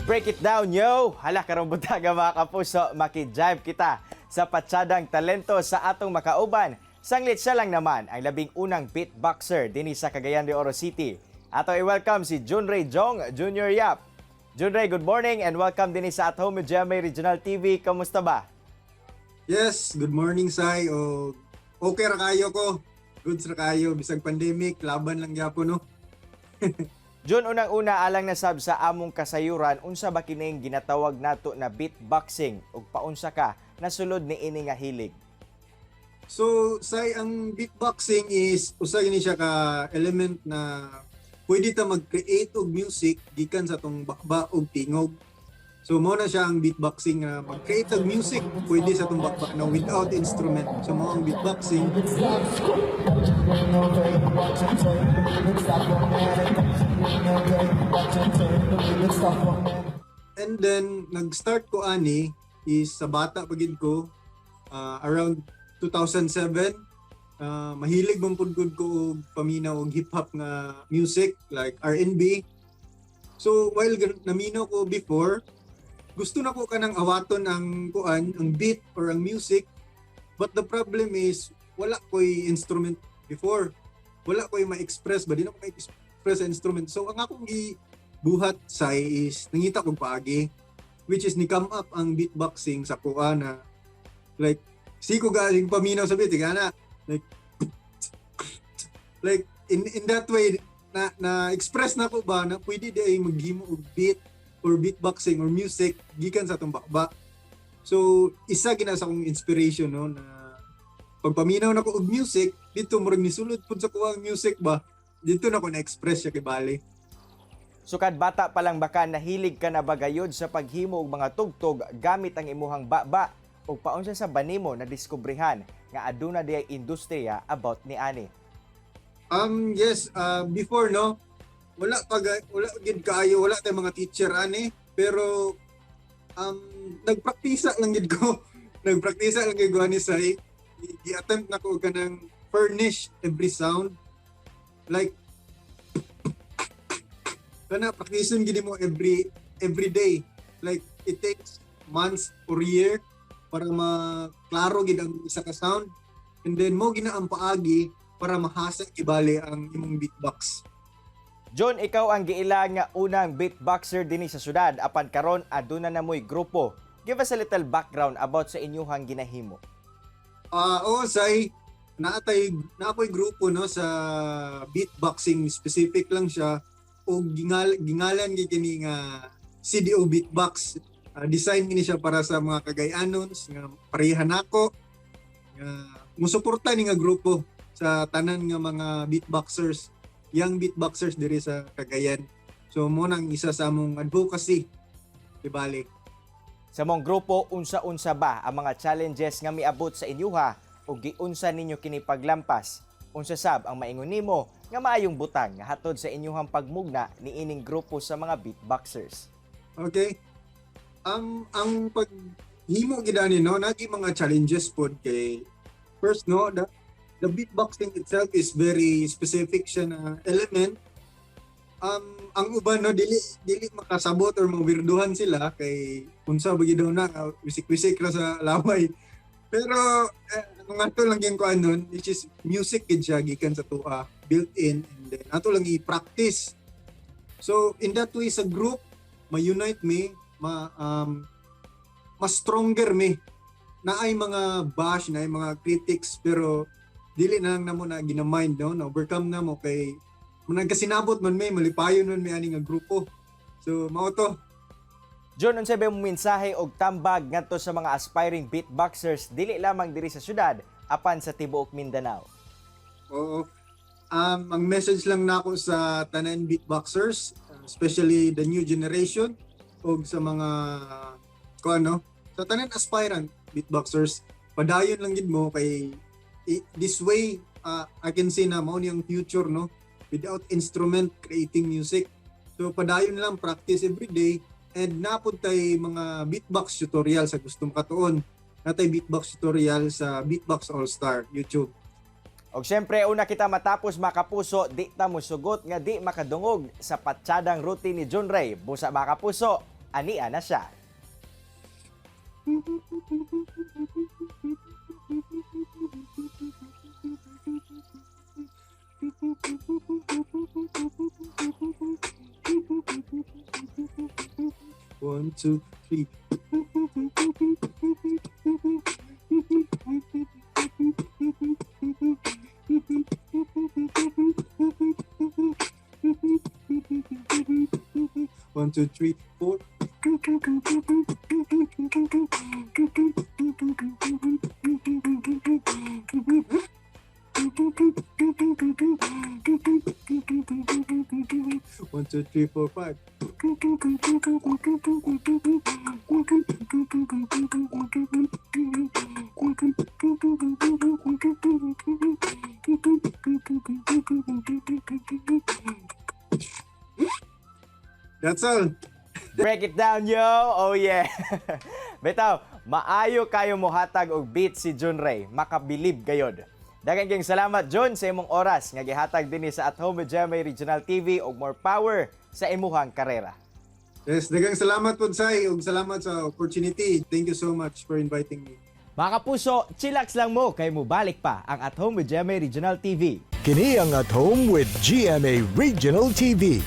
Break it down, yo! Hala, karong butaga mga kapuso, makijive kita sa patsadang talento sa atong makauban. Sanglit siya lang naman ang labing unang beatboxer dinhi sa Cagayan de Oro City. Ato i-welcome si Junray Jong Jr. Yap. Junray, good morning and welcome dinhi sa At Home with GMA Regional TV. Kamusta ba? Yes, good morning, Sai. Okay ra kayo ko. Good ra kayo. Bisag pandemic, laban lang gyapon, no? Jun, unang-una alang nasab sa among kasayuran, unsa ba kining ginatawag nato na beatboxing ug paunsa ka nasulod ni ini nga hilig? So, Sai, ang beatboxing is usa gini siya ka element na pwede ta mag-create og music gikan sa tong bakba og tingog. So, mo na siya ang beatboxing na mag-create og music pwede sa tong bakba na without instrument. So, mo ang beatboxing. And then, nag-start ko ani is sa bata pagid ko around 2007. Mahilig man pud ko og paminaw og hip-hop nga music like R&B. So, while naminaw ko before, gusto na ko kanang awaton ang kuan, ang beat or ang music. But the problem is, wala ko'y instrument before. Wala ko'y ma-express ba? Di na ko ma-express sa instrument. So, ang akong buhat Sai is nangita kong paagi, which is ni-come up ang beatboxing sa kuha na like, siko galing paminaw sa beat, na like in that way, na express na ko ba na pwede di ay maghimo og beat or beatboxing or music gikan sa atong bakba. So, isa gina sa akong inspiration, no, na pagpaminaw na ko og music, dito murag nisulod pud sa kuha ang music ba, dito na ko na-express siya kay bali. Sukad bata pa lang baka nahilig ka na bagayod sa paghimo og mga tugtog gamit ang imuhang baba o paunsa sa banimo na diskubrihan nga aduna diay industriya about ni ani? Yes, before, no, wala gid kaayo, wala tay mga teacher ani, pero nagpraktisa lang gid ko. Nagpraktisa lang gid ko ani Sai. Gi-attempt na ko kanang furnish every sound. Like kana practiceon gid mo every day. Like it takes months or year para maklaro gid ang isa ka sound. And then mo ginaang paagi para mahasa ibali ang imong beatbox. John, ikaw ang giila nga unang beatboxer dinhi sa syudad, apan karon aduna na mo'y grupo. Give us a little background about sa inyuhang ginahimo. Sai, naapoy grupo, no, sa beatboxing, specific lang siya o gingalan gini nga CDO Beatbox. Design gini siya para sa mga Cagayanons nga parehan nako nga musuporta ni nga grupo sa tanan nga mga beatboxers, young beatboxers diri sa Cagayan. So mo nang isa sa among advocacy ibalik. Sa mong grupo, unsa-unsa ba ang mga challenges nga miabot sa inyuha o giunsa ninyo kini paglampas? Unsa sab ang maingon nimo nga maayong butang nga hatod sa inyuhang pagmugna ni ining grupo sa mga beatboxers? Okay. Ang paghimo gid ani, no, nagi mga challenges pod kay first, no, the beatboxing itself is very specific siya na element. Ang uban, no, dili makasabot or mawirduhan sila kay unsa ba gid daw na wisik-wisik ra sa laway. Pero ang ato lang yung kuan nun, which is music gid siya gikan sa tuwa, built in, and then ato lang i-practice. So in that way sa group, ma-unite me, mas stronger me. Naay mga bash, naay mga critics, pero dili na lang namo na ginamind, no, na overcome na mo kay nagkasinabot man may malipayon man may ani nga grupo. So mao to. John, unsay ba imong mensahe og tambag ngadto sa mga aspiring beatboxers dili lamang diri sa syudad apan sa tibuok Mindanao? Oo. Ang message lang nako sa tanan beatboxers, especially the new generation, og sa mga sa tanan aspirant beatboxers, padayon lang gid mo kay this way I can say na mao ni ang future, no, without instrument creating music. So padayon lang, practice every day, and napod tay mga beatbox tutorial sa gustong katuon. Natay beatbox tutorial sa Beatbox All Star YouTube. Og syempre, una kita matapos makapuso, di ta mo sugot nga di makadungog sa patsadang routine ni Junray. Busa makapuso, ania na siya. One, two, three. One, two, three, four. One, two, three, four, five. That's all. Break it down, yo! Oh yeah! Bitaw, maayo kayo mohatag og beat si Jun Ray. Makabilib gayod. Daghang kayong salamat, Jun, sa imong oras nga gihatag dinhi sa At Home with GMA Regional TV og more power sa imuhang karera. Yes, daghang salamat po Sai ug salamat sa opportunity. Thank you so much for inviting me. Mga kapuso, chillax lang mo kay mo balik pa ang At Home with GMA Regional TV. Kini ang At Home with GMA Regional TV.